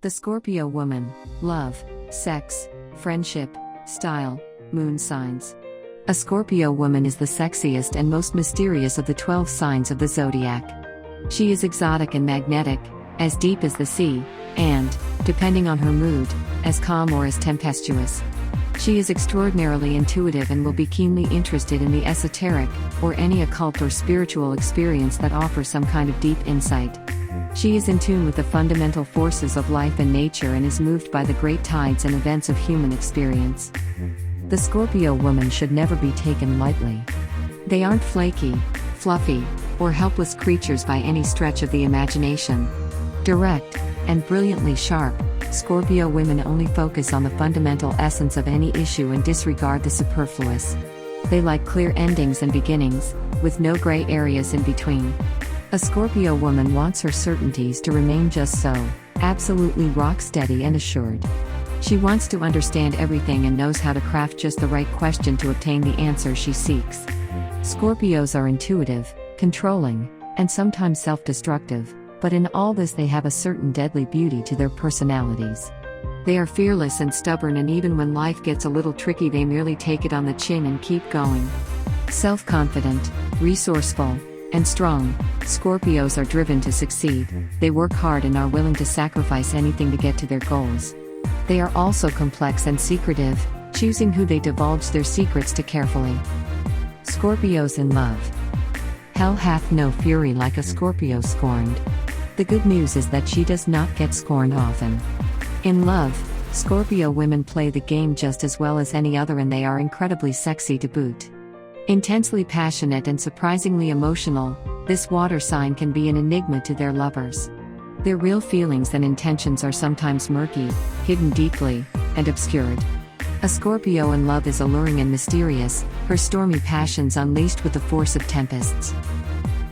The Scorpio woman, love, sex, friendship, style, moon signs. A Scorpio woman is the sexiest and most mysterious of the 12 signs of the zodiac. She is exotic and magnetic, as deep as the sea, and, depending on her mood, as calm or as tempestuous. She is extraordinarily intuitive and will be keenly interested in the esoteric, or any occult or spiritual experience that offers some kind of deep insight. She is in tune with the fundamental forces of life and nature and is moved by the great tides and events of human experience. The Scorpio woman should never be taken lightly. They aren't flaky, fluffy, or helpless creatures by any stretch of the imagination. Direct, and brilliantly sharp, Scorpio women only focus on the fundamental essence of any issue and disregard the superfluous. They like clear endings and beginnings, with no gray areas in between. A Scorpio woman wants her certainties to remain just so, absolutely rock-steady and assured. She wants to understand everything and knows how to craft just the right question to obtain the answer she seeks. Scorpios are intuitive, controlling, and sometimes self-destructive, but in all this they have a certain deadly beauty to their personalities. They are fearless and stubborn, and even when life gets a little tricky they merely take it on the chin and keep going. Self-confident, resourceful, and strong, Scorpios are driven to succeed. They work hard and are willing to sacrifice anything to get to their goals. They are also complex and secretive, choosing who they divulge their secrets to carefully. Scorpios in love. Hell hath no fury like a Scorpio scorned. The good news is that she does not get scorned often. In love, Scorpio women play the game just as well as any other, and they are incredibly sexy to boot. Intensely passionate and surprisingly emotional, this water sign can be an enigma to their lovers. Their real feelings and intentions are sometimes murky, hidden deeply, and obscured. A Scorpio in love is alluring and mysterious, her stormy passions unleashed with the force of tempests.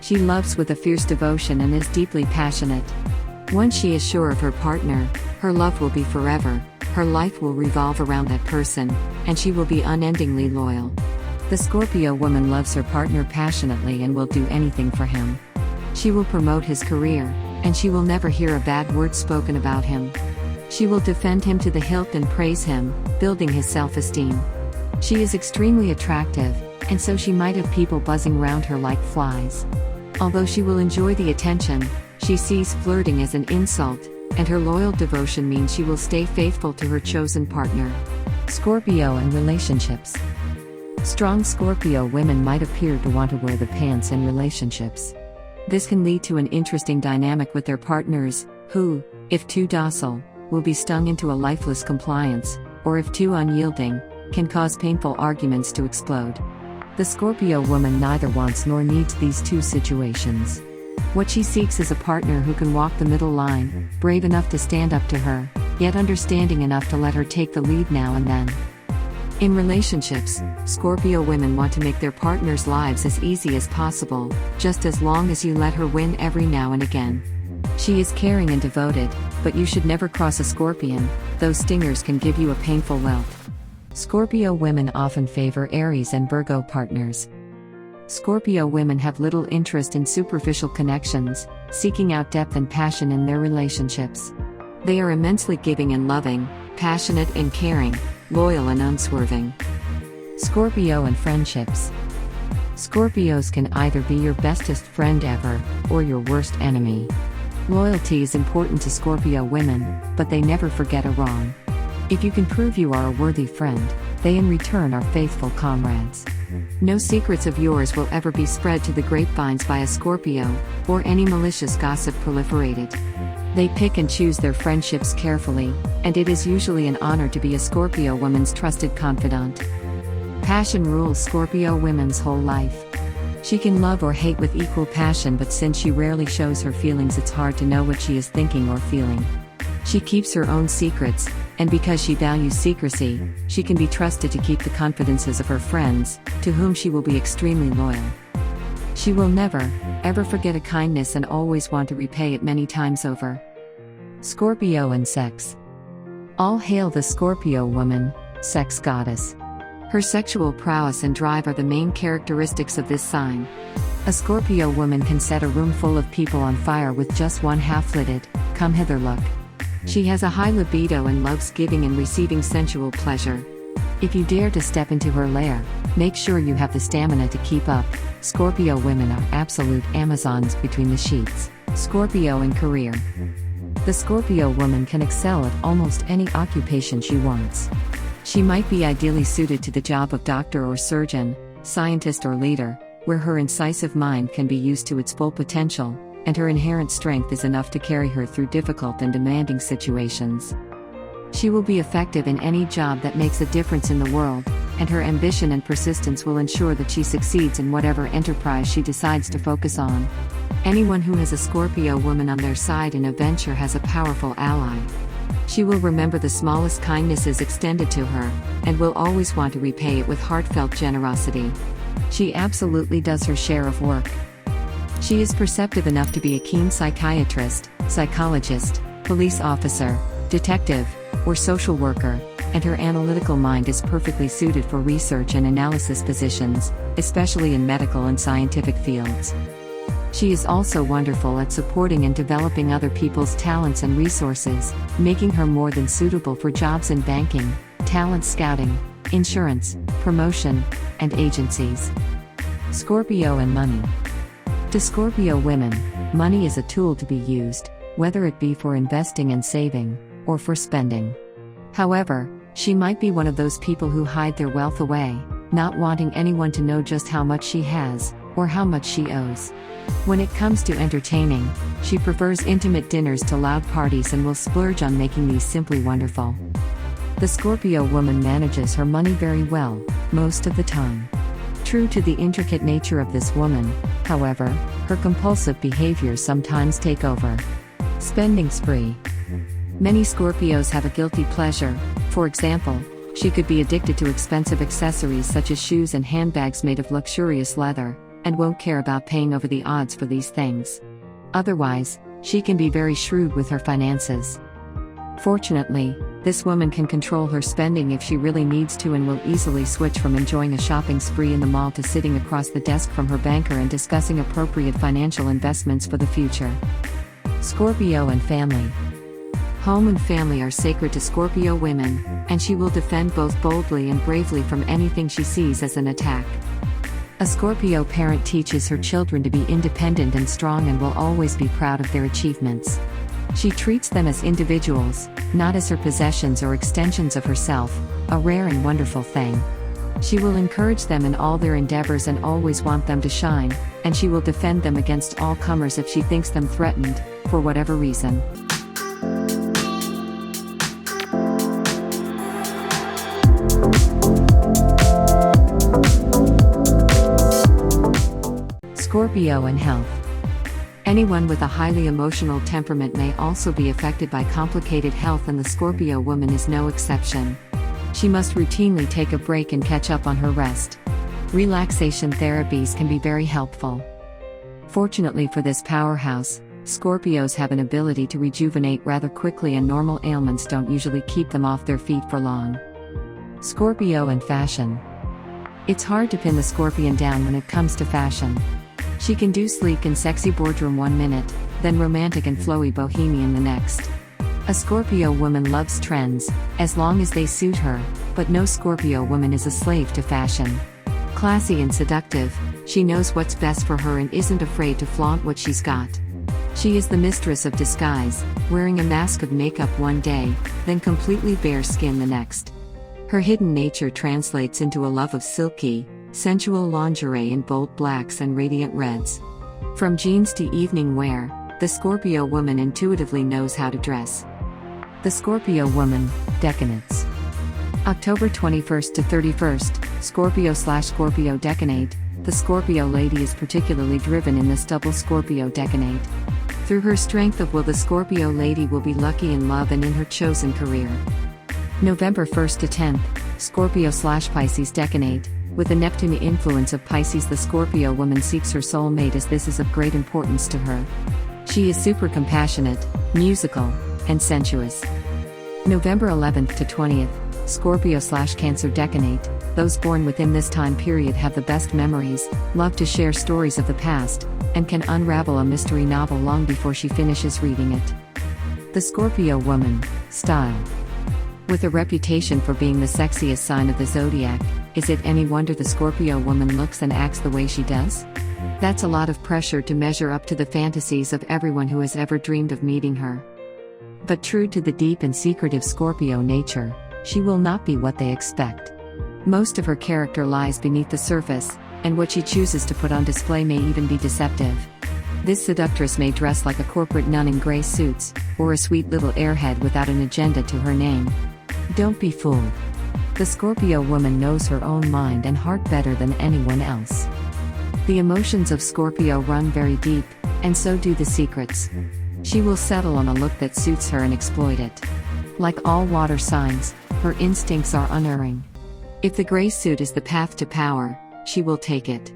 She loves with a fierce devotion and is deeply passionate. Once she is sure of her partner, her love will be forever, her life will revolve around that person, and she will be unendingly loyal. The Scorpio woman loves her partner passionately and will do anything for him. She will promote his career, and she will never hear a bad word spoken about him. She will defend him to the hilt and praise him, building his self-esteem. She is extremely attractive, and so she might have people buzzing around her like flies. Although she will enjoy the attention, she sees flirting as an insult, and her loyal devotion means she will stay faithful to her chosen partner. Scorpio and relationships. Strong Scorpio women might appear to want to wear the pants in relationships. This can lead to an interesting dynamic with their partners, who, if too docile, will be stung into a lifeless compliance, or if too unyielding, can cause painful arguments to explode. The Scorpio woman neither wants nor needs these two situations. What she seeks is a partner who can walk the middle line, brave enough to stand up to her, yet understanding enough to let her take the lead now and then. In relationships, Scorpio women want to make their partners' lives as easy as possible, just as long as you let her win every now and again. She is caring and devoted, but you should never cross a Scorpion, those stingers can give you a painful welt. Scorpio women often favor Aries and Virgo partners. Scorpio women have little interest in superficial connections, seeking out depth and passion in their relationships. They are immensely giving and loving, passionate and caring, loyal and unswerving. Scorpio and Friendships. Scorpios can either be your bestest friend ever, or your worst enemy. Loyalty is important to Scorpio women, but they never forget a wrong. If you can prove you are a worthy friend, they in return are faithful comrades. No secrets of yours will ever be spread to the grapevines by a Scorpio, or any malicious gossip proliferated. They pick and choose their friendships carefully, and it is usually an honor to be a Scorpio woman's trusted confidant. Passion rules Scorpio women's whole life. She can love or hate with equal passion, but since she rarely shows her feelings, it's hard to know what she is thinking or feeling. She keeps her own secrets, and because she values secrecy, she can be trusted to keep the confidences of her friends, to whom she will be extremely loyal. She will never, ever forget a kindness and always want to repay it many times over. Scorpio and sex. All hail the Scorpio woman, sex goddess. Her sexual prowess and drive are the main characteristics of this sign. A Scorpio woman can set a room full of people on fire with just one half-lidded, come hither look. She has a high libido and loves giving and receiving sensual pleasure. If you dare to step into her lair, make sure you have the stamina to keep up. Scorpio women are absolute Amazons between the sheets. Scorpio and Career. The Scorpio woman can excel at almost any occupation she wants. She might be ideally suited to the job of doctor or surgeon, scientist or leader, where her incisive mind can be used to its full potential, and her inherent strength is enough to carry her through difficult and demanding situations. She will be effective in any job that makes a difference in the world, and her ambition and persistence will ensure that she succeeds in whatever enterprise she decides to focus on. Anyone who has a Scorpio woman on their side in a venture has a powerful ally. She will remember the smallest kindnesses extended to her, and will always want to repay it with heartfelt generosity. She absolutely does her share of work. She is perceptive enough to be a keen psychiatrist, psychologist, police officer, detective, or social worker, and her analytical mind is perfectly suited for research and analysis positions, especially in medical and scientific fields. She is also wonderful at supporting and developing other people's talents and resources, making her more than suitable for jobs in banking, talent scouting, insurance, promotion, and agencies. Scorpio and Money. To Scorpio women, money is a tool to be used, whether it be for investing and saving, or for spending. However, she might be one of those people who hide their wealth away, not wanting anyone to know just how much she has, or how much she owes. When it comes to entertaining, she prefers intimate dinners to loud parties and will splurge on making these simply wonderful. The Scorpio woman manages her money very well, most of the time. True to the intricate nature of this woman, however, her compulsive behaviors sometimes take over. Spending spree. Many Scorpios have a guilty pleasure. For example, she could be addicted to expensive accessories such as shoes and handbags made of luxurious leather, and won't care about paying over the odds for these things. Otherwise, she can be very shrewd with her finances. Fortunately, this woman can control her spending if she really needs to and will easily switch from enjoying a shopping spree in the mall to sitting across the desk from her banker and discussing appropriate financial investments for the future. Scorpio and Family. Home and family are sacred to Scorpio women, and she will defend both boldly and bravely from anything she sees as an attack. A Scorpio parent teaches her children to be independent and strong and will always be proud of their achievements. She treats them as individuals, not as her possessions or extensions of herself, a rare and wonderful thing. She will encourage them in all their endeavors and always want them to shine, and she will defend them against all comers if she thinks them threatened, for whatever reason. Scorpio and Health. Anyone with a highly emotional temperament may also be affected by complicated health, and the Scorpio woman is no exception. She must routinely take a break and catch up on her rest. Relaxation therapies can be very helpful. Fortunately for this powerhouse, Scorpios have an ability to rejuvenate rather quickly, and normal ailments don't usually keep them off their feet for long. Scorpio and Fashion. It's hard to pin the Scorpion down when it comes to fashion. She can do sleek and sexy boardroom one minute, then romantic and flowy bohemian the next. A Scorpio woman loves trends, as long as they suit her, but no Scorpio woman is a slave to fashion. Classy and seductive, she knows what's best for her and isn't afraid to flaunt what she's got. She is the mistress of disguise, wearing a mask of makeup one day, then completely bare skin the next. Her hidden nature translates into a love of silky, sensual lingerie in bold blacks and radiant reds. From jeans to evening wear, the Scorpio woman intuitively knows how to dress. The Scorpio woman, Decanates. October 21st to 31st, Scorpio/Scorpio Decanate. The Scorpio lady is particularly driven in this double Scorpio Decanate. Through her strength of will, the Scorpio lady will be lucky in love and in her chosen career. November 1st to 10th, Scorpio/Pisces Decanate. With the Neptune influence of Pisces, the Scorpio woman seeks her soulmate, as this is of great importance to her. She is super compassionate, musical, and sensuous. November 11th to 20th, Scorpio/Cancer Decanate. Those born within this time period have the best memories, love to share stories of the past, and can unravel a mystery novel long before she finishes reading it. The Scorpio woman, style. With a reputation for being the sexiest sign of the zodiac, is it any wonder the Scorpio woman looks and acts the way she does? That's a lot of pressure to measure up to the fantasies of everyone who has ever dreamed of meeting her. But true to the deep and secretive Scorpio nature, she will not be what they expect. Most of her character lies beneath the surface, and what she chooses to put on display may even be deceptive. This seductress may dress like a corporate nun in gray suits, or a sweet little airhead without an agenda to her name. Don't be fooled. The Scorpio woman knows her own mind and heart better than anyone else. The emotions of Scorpio run very deep, and so do the secrets. She will settle on a look that suits her and exploit it. Like all water signs, her instincts are unerring. If the gray suit is the path to power, she will take it.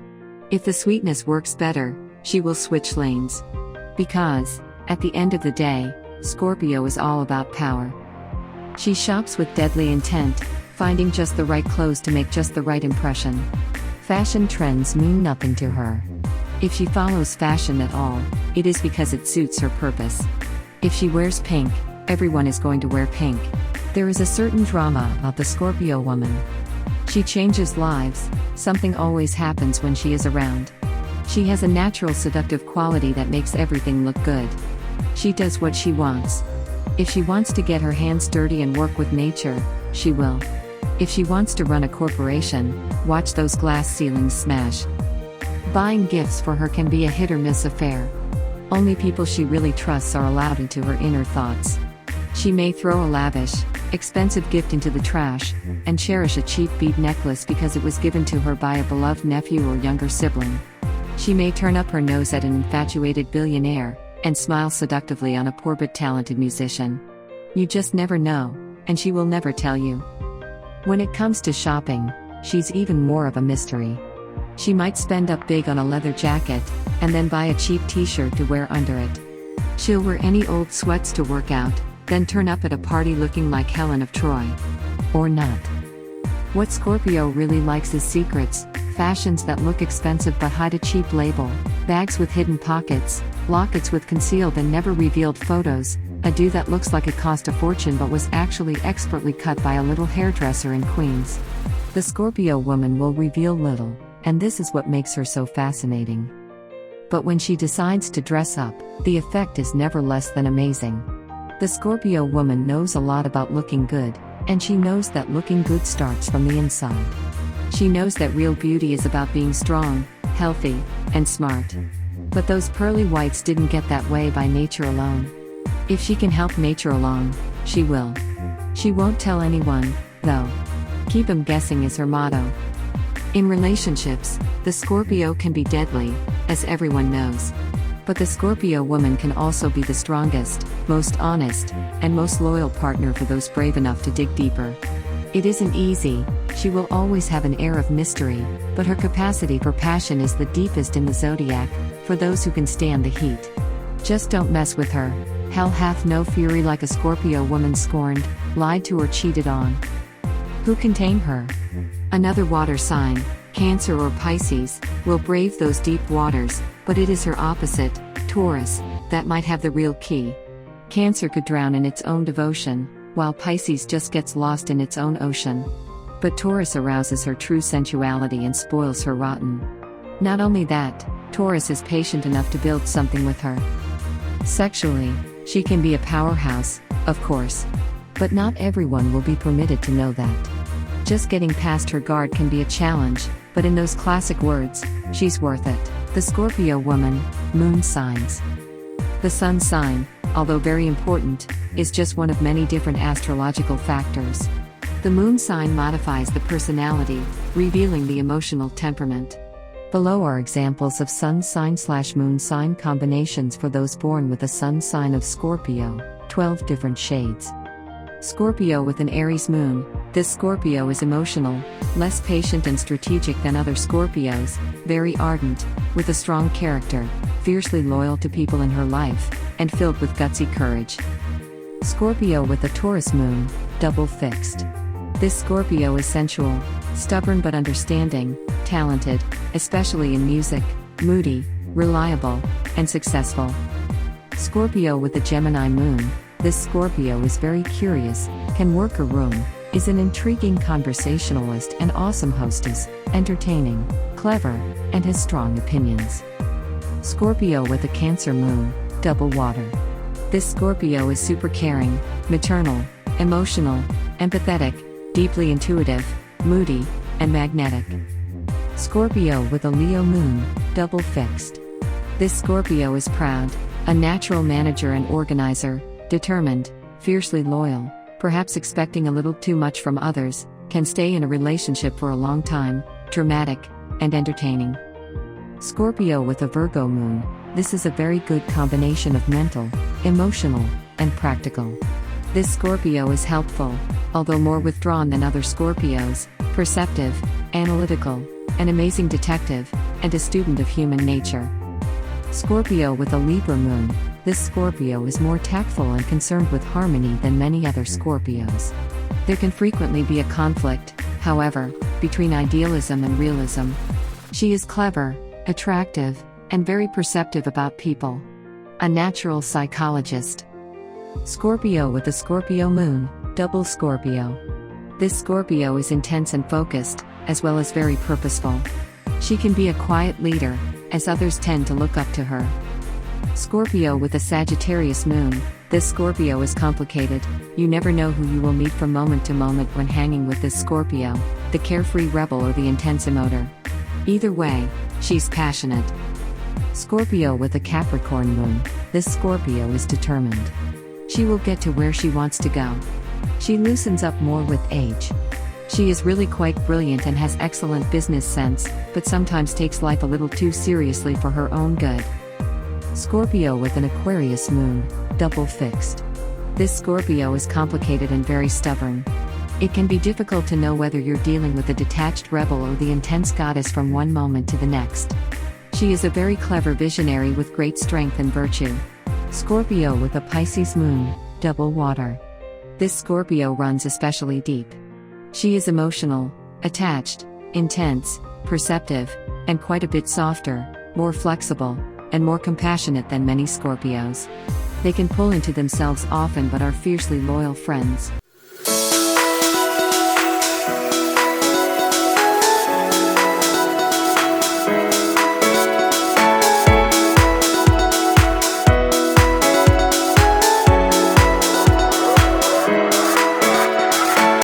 If the sweetness works better, she will switch lanes. Because, at the end of the day, Scorpio is all about power. She shops with deadly intent, finding just the right clothes to make just the right impression. Fashion trends mean nothing to her. If she follows fashion at all, it is because it suits her purpose. If she wears pink, everyone is going to wear pink. There is a certain drama about the Scorpio woman. She changes lives, something always happens when she is around. She has a natural seductive quality that makes everything look good. She does what she wants. If she wants to get her hands dirty and work with nature, she will. If she wants to run a corporation, watch those glass ceilings smash. Buying gifts for her can be a hit-or-miss affair. Only people she really trusts are allowed into her inner thoughts. She may throw a lavish, expensive gift into the trash, and cherish a cheap bead necklace because it was given to her by a beloved nephew or younger sibling. She may turn up her nose at an infatuated billionaire, and smile seductively on a poor but talented musician. You just never know, and she will never tell you. When it comes to shopping, she's even more of a mystery. She might spend up big on a leather jacket, and then buy a cheap t-shirt to wear under it. She'll wear any old sweats to work out, then turn up at a party looking like Helen of Troy. Or not. What Scorpio really likes is secrets, fashions that look expensive but hide a cheap label, bags with hidden pockets, lockets with concealed and never revealed photos, a do that looks like it cost a fortune but was actually expertly cut by a little hairdresser in Queens. The Scorpio woman will reveal little, and this is what makes her so fascinating. But when she decides to dress up, the effect is never less than amazing. The Scorpio woman knows a lot about looking good, and she knows that looking good starts from the inside. She knows that real beauty is about being strong, healthy, and smart. But those pearly whites didn't get that way by nature alone. If she can help nature along, she will. She won't tell anyone, though. Keep 'em guessing is her motto. In relationships, the Scorpio can be deadly, as everyone knows. But the Scorpio woman can also be the strongest, most honest, and most loyal partner for those brave enough to dig deeper. It isn't easy, she will always have an air of mystery, but her capacity for passion is the deepest in the zodiac, for those who can stand the heat. Just don't mess with her. Hell hath no fury like a Scorpio woman scorned, lied to or cheated on. Who can tame her? Another water sign, Cancer or Pisces, will brave those deep waters, but it is her opposite, Taurus, that might have the real key. Cancer could drown in its own devotion, while Pisces just gets lost in its own ocean. But Taurus arouses her true sensuality and spoils her rotten. Not only that, Taurus is patient enough to build something with her. Sexually, she can be a powerhouse, of course. But not everyone will be permitted to know that. Just getting past her guard can be a challenge, but in those classic words, she's worth it. The Scorpio woman, moon signs. The sun sign, although very important, is just one of many different astrological factors. The moon sign modifies the personality, revealing the emotional temperament. Below are examples of sun sign/moon sign combinations for those born with a sun sign of Scorpio, 12 different shades. Scorpio with an Aries moon. This Scorpio is emotional, less patient and strategic than other Scorpios, very ardent, with a strong character, fiercely loyal to people in her life, and filled with gutsy courage. Scorpio with a Taurus moon, double fixed. This Scorpio is sensual, stubborn but understanding, talented, especially in music, moody, reliable, and successful. Scorpio with a Gemini moon, This Scorpio is very curious, can work a room, is an intriguing conversationalist and awesome hostess, entertaining, clever, and has strong opinions. Scorpio with a Cancer moon, double water. This Scorpio is super caring, maternal, emotional, empathetic, deeply intuitive, moody, and magnetic. Scorpio with a Leo moon, double fixed. This Scorpio is proud, a natural manager and organizer, determined, fiercely loyal, perhaps expecting a little too much from others, can stay in a relationship for a long time, dramatic, and entertaining. Scorpio with a Virgo moon, this is a very good combination of mental, emotional, and practical. This Scorpio is helpful, although more withdrawn than other Scorpios, perceptive, analytical, an amazing detective, and a student of human nature. Scorpio with a Libra moon, this Scorpio is more tactful and concerned with harmony than many other Scorpios. There can frequently be a conflict, however, between idealism and realism. She is clever, attractive, and very perceptive about people. A natural psychologist. Scorpio with a Scorpio moon, double Scorpio. This Scorpio is intense and focused, as well as very purposeful. She can be a quiet leader, as others tend to look up to her. Scorpio with a Sagittarius moon, this Scorpio is complicated. You never know who you will meet from moment to moment when hanging with this Scorpio, the carefree rebel or the intense emoter. Either way, she's passionate. Scorpio with a Capricorn moon, this Scorpio is determined. She will get to where she wants to go. She loosens up more with age. She is really quite brilliant and has excellent business sense, but sometimes takes life a little too seriously for her own good. Scorpio with an Aquarius moon, double fixed. This Scorpio is complicated and very stubborn. It can be difficult to know whether you're dealing with a detached rebel or the intense goddess from one moment to the next. She is a very clever visionary with great strength and virtue. Scorpio with a Pisces moon, double water. This Scorpio runs especially deep. She is emotional, attached, intense, perceptive, and quite a bit softer, more flexible, and more compassionate than many Scorpios. They can pull into themselves often but are fiercely loyal friends.